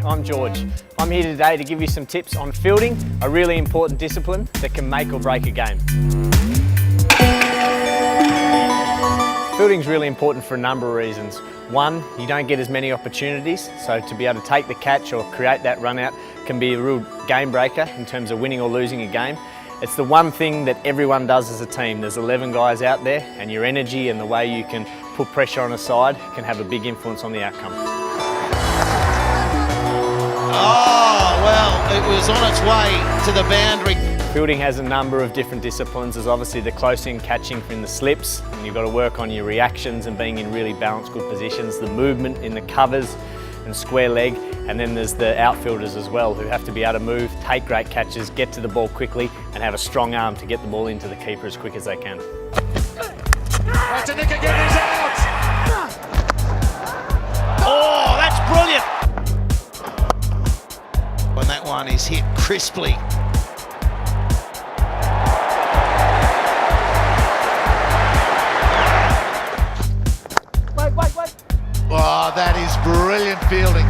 I'm George. I'm here today to give you some tips on fielding, a really important discipline that can make or break a game. Fielding is really important for a number of reasons. One, you don't get as many opportunities, so to be able to take the catch or create that run out can be a real game breaker in terms of winning or losing a game. It's the one thing that everyone does as a team. There's 11 guys out there, and your energy and the way you can put pressure on a side can have a big influence on the outcome. Oh, well, it was on its way to the boundary. Fielding has a number of different disciplines. There's obviously the close in catching in the slips, and you've got to work on your reactions and being in really balanced, good positions, the movement in the covers and square leg, and then there's the outfielders as well who have to be able to move, take great catches, get to the ball quickly and have a strong arm to get the ball into the keeper as quick as they can. That's a nick again, he's out! Oh, that's brilliant! When that one is hit crisply. Oh, that is brilliant fielding.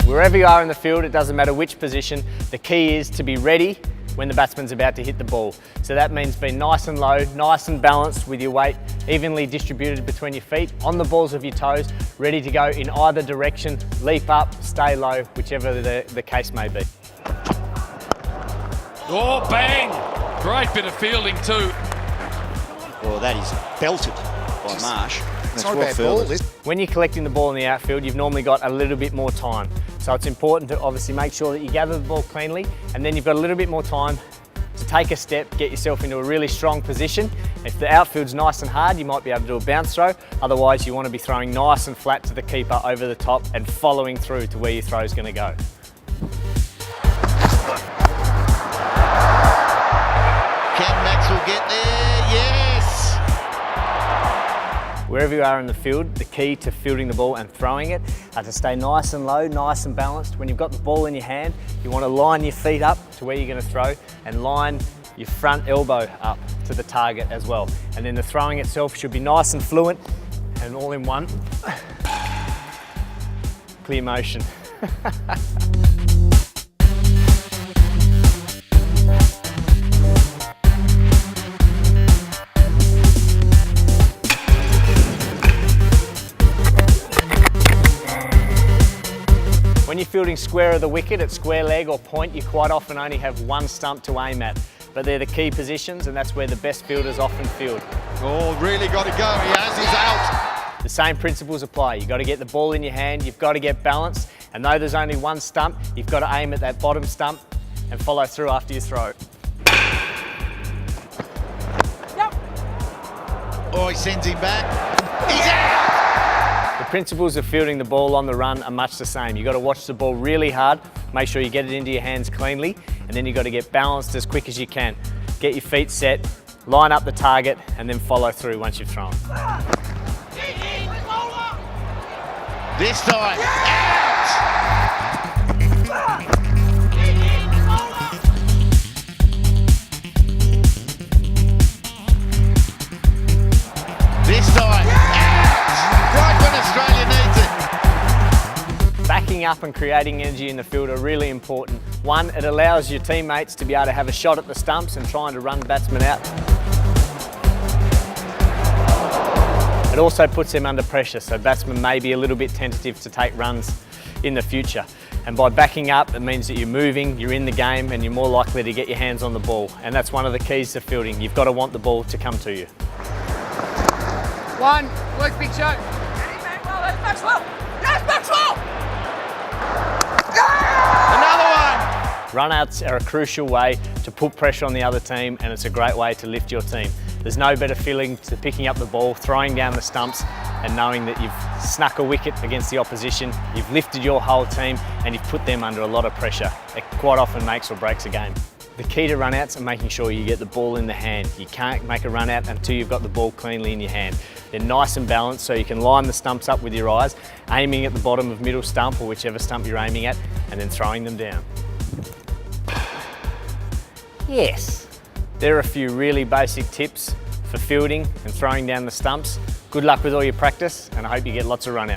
Wherever you are in the field, it doesn't matter which position, the key is to be ready when the batsman's about to hit the ball. So that means being nice and low, nice and balanced with your weight evenly distributed between your feet, on the balls of your toes, ready to go in either direction, leap up, stay low, whichever the case may be. Oh, bang! Great bit of fielding too. Well, that is belted by Marsh. It's not a bad ball, this. When you're collecting the ball in the outfield, you've normally got a little bit more time. So it's important to obviously make sure that you gather the ball cleanly, and then you've got a little bit more time to take a step, get yourself into a really strong position. If the outfield's nice and hard, you might be able to do a bounce throw. Otherwise, you want to be throwing nice and flat to the keeper over the top and following through to where your throw is going to go. Can Maxwell get there? Yes! Wherever you are in the field, the key to fielding the ball and throwing it are to stay nice and low, nice and balanced. When you've got the ball in your hand, you want to line your feet up to where you're going to throw and line your front elbow up to the target as well. And then the throwing itself should be nice and fluent and all in one. Clear motion. When you're fielding square of the wicket at square leg or point, you quite often only have one stump to aim at. But they're the key positions, and that's where the best fielders often field. Oh, really got to go. He has his out. The same principles apply. You've got to get the ball in your hand, you've got to get balanced, and though there's only one stump, you've got to aim at that bottom stump and follow through after you throw. Yep. Oh, he sends him back. He's out! The principles of fielding the ball on the run are much the same. You've got to watch the ball really hard, make sure you get it into your hands cleanly, and then you've got to get balanced as quick as you can. Get your feet set, line up the target, and then follow through once you've thrown. This time, out! This time, out! Right when Australia needs it. Backing up and creating energy in the field are really important. One, it allows your teammates to be able to have a shot at the stumps and trying to run the batsman out. It also puts them under pressure, so batsmen may be a little bit tentative to take runs in the future. And by backing up, it means that you're moving, you're in the game, and you're more likely to get your hands on the ball. And that's one of the keys to fielding. You've got to want the ball to come to you. One, work big show. That's Maxwell! Yes, Maxwell! Another one! Run-outs are a crucial way to put pressure on the other team, and it's a great way to lift your team. There's no better feeling to picking up the ball, throwing down the stumps, and knowing that you've snuck a wicket against the opposition, you've lifted your whole team, and you've put them under a lot of pressure. It quite often makes or breaks a game. The key to run-outs are making sure you get the ball in the hand. You can't make a run-out until you've got the ball cleanly in your hand. They're nice and balanced, so you can line the stumps up with your eyes, aiming at the bottom of middle stump or whichever stump you're aiming at, and then throwing them down. Yes. There are a few really basic tips for fielding and throwing down the stumps. Good luck with all your practice, and I hope you get lots of run-outs.